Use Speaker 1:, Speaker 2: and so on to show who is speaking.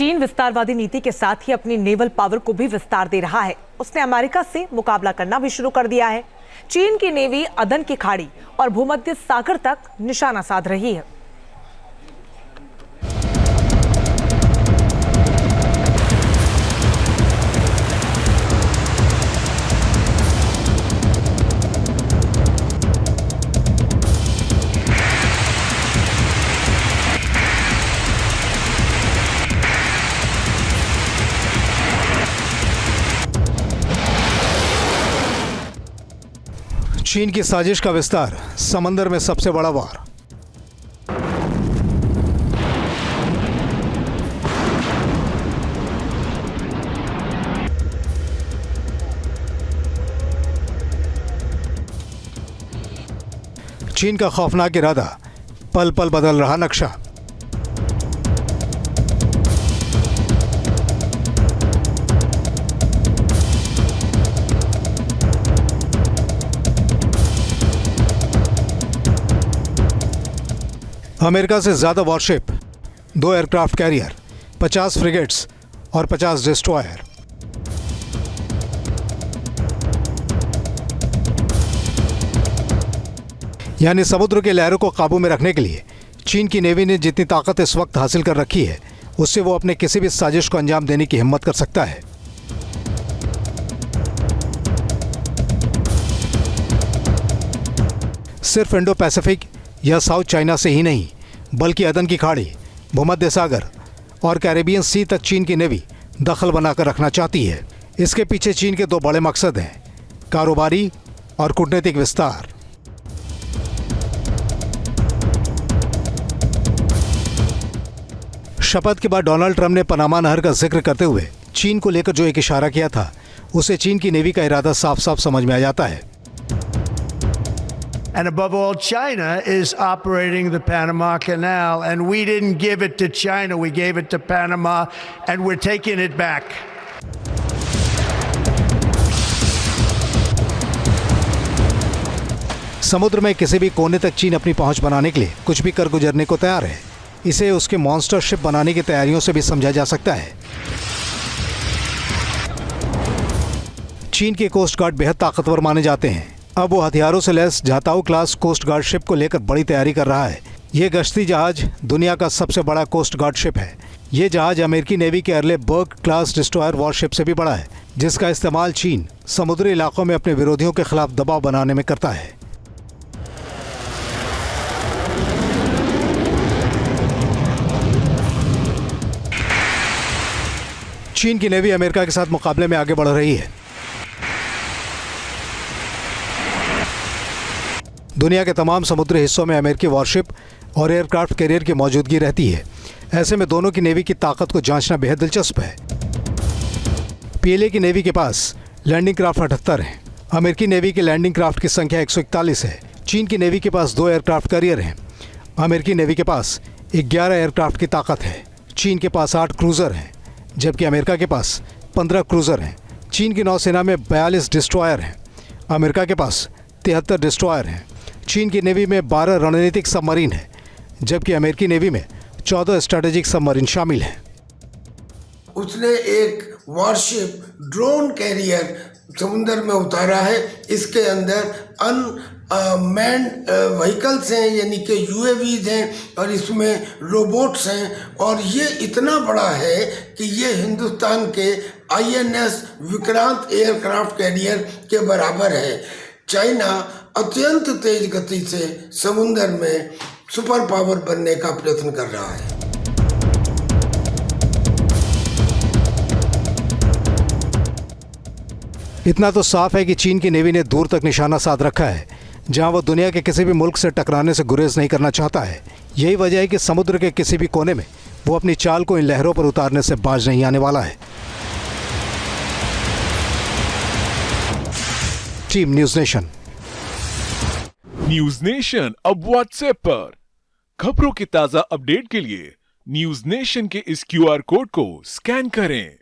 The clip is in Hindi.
Speaker 1: चीन विस्तारवादी नीति के साथ ही अपनी नेवल पावर को भी विस्तार दे रहा है। उसने अमेरिका से मुकाबला करना भी शुरू कर दिया है। चीन की नेवी अदन की खाड़ी और भूमध्य सागर तक निशाना साध रही है।
Speaker 2: चीन की साजिश का विस्तार, समंदर में सबसे बड़ा वार। चीन का खौफनाक इरादा, पल पल बदल रहा नक्शा। अमेरिका से ज्यादा वॉरशिप, 2 एयरक्राफ्ट कैरियर, 50 फ्रिगेट्स और 50 डिस्ट्रॉयर। यानी समुद्र के लहरों को काबू में रखने के लिए चीन की नेवी ने जितनी ताकत इस वक्त हासिल कर रखी है, उससे वो अपने किसी भी साजिश को अंजाम देने की हिम्मत कर सकता है। सिर्फ इंडो पैसिफिक या साउथ चाइना से ही नहीं, बल्कि अदन की खाड़ी, भूमध्य सागर और कैरेबियन सी तक चीन की नेवी दखल बनाकर रखना चाहती है। इसके पीछे चीन के 2 बड़े मकसद हैं, कारोबारी और कूटनीतिक विस्तार। शपथ के बाद डोनाल्ड ट्रंप ने पनामा नहर का जिक्र करते हुए चीन को लेकर जो एक इशारा किया था, उसे चीन की नेवी का इरादा साफ साफ समझ में आ जाता है।
Speaker 3: And above all, China is operating the Panama Canal, and we didn't give it to China. We gave it to Panama, and we're taking it back.
Speaker 2: समुद्र में किसी भी कोने तक चीन अपनी पहुंच बनाने के लिए कुछ भी कर गुजरने को तैयार है। इसे उसके मॉन्स्टर शिप बनाने की तैयारियों से भी समझा जा सकता है। चीन के कोस्ट गार्ड बेहद ताकतवर माने जाते हैं। अब वो हथियारों से lace जाताओ class coast guard ship को लेकर बड़ी तैयारी कर रहा है। ये गश्ती जहाज दुनिया का सबसे बड़ा कोस्ट गार्ड शिप है। ये जहाज अमेरिकी नेवी के अर्ले बर्ग क्लास डिस्ट्रॉयर वॉरशिप से भी बड़ा है, जिसका इस्तेमाल चीन समुद्री इलाकों में अपने विरोधियों के खिलाफ दबाव बनाने में करता है। चीन की नेवी अमेरिका के साथ मुकाबले में आगे बढ़ रही है। दुनिया के तमाम समुद्री हिस्सों में अमेरिकी वॉरशिप और एयरक्राफ्ट कैरियर की मौजूदगी रहती है। ऐसे में दोनों की नेवी की ताकत को जांचना बेहद दिलचस्प है। पीएलए की नेवी के पास लैंडिंग क्राफ्ट 78 हैं। अमेरिकी नेवी की लैंडिंग क्राफ्ट की संख्या 141 है। चीन की नेवी के पास 2 एयरक्राफ्ट कैरियर हैं। अमेरिकी नेवी के पास 11 एयरक्राफ्ट की ताकत है। चीन के पास 8 क्रूजर हैं, जबकि अमेरिका के पास 15 क्रूजर हैं। चीन की नौसेना में 42 डिस्ट्रॉयर हैं। अमेरिका के पास 73 डिस्ट्रॉयर हैं। चीन की नेवी में 12 रणनीतिक सबमरीन हैं, जबकि अमेरिकी नेवी में 14 स्ट्रेटेजिक सबमरीन शामिल हैं।
Speaker 4: उसने एक वॉरशिप ड्रोन कैरियर समुद्र में उतारा है। इसके अंदर अनमैन्ड व्हीकल्स हैं, यानी कि यूएवीज हैं, और इसमें रोबोट्स हैं। और ये इतना बड़ा है कि ये हिंदुस्तान के आईएनएस विक्रांत एयरक्राफ्ट कैरियर के बराबर है। चाइना अत्यंत तेज गति से समुद्र में सुपर पावर बनने का प्रयत्न कर रहा है।
Speaker 2: इतना तो साफ है कि चीन की नेवी ने दूर तक निशाना साध रखा है, जहां वो दुनिया के किसी भी मुल्क से टकराने से गुरेज नहीं करना चाहता है। यही वजह है कि समुद्र के किसी भी कोने में वो अपनी चाल को इन लहरों पर उतारने से बाज नहीं आने वाला है। Team news nation.
Speaker 5: News nation अब व्हाट्सएप पर खबरों की ताजा अपडेट के लिए न्यूज़ नेशन के इस क्यूआर कोड को स्कैन करें।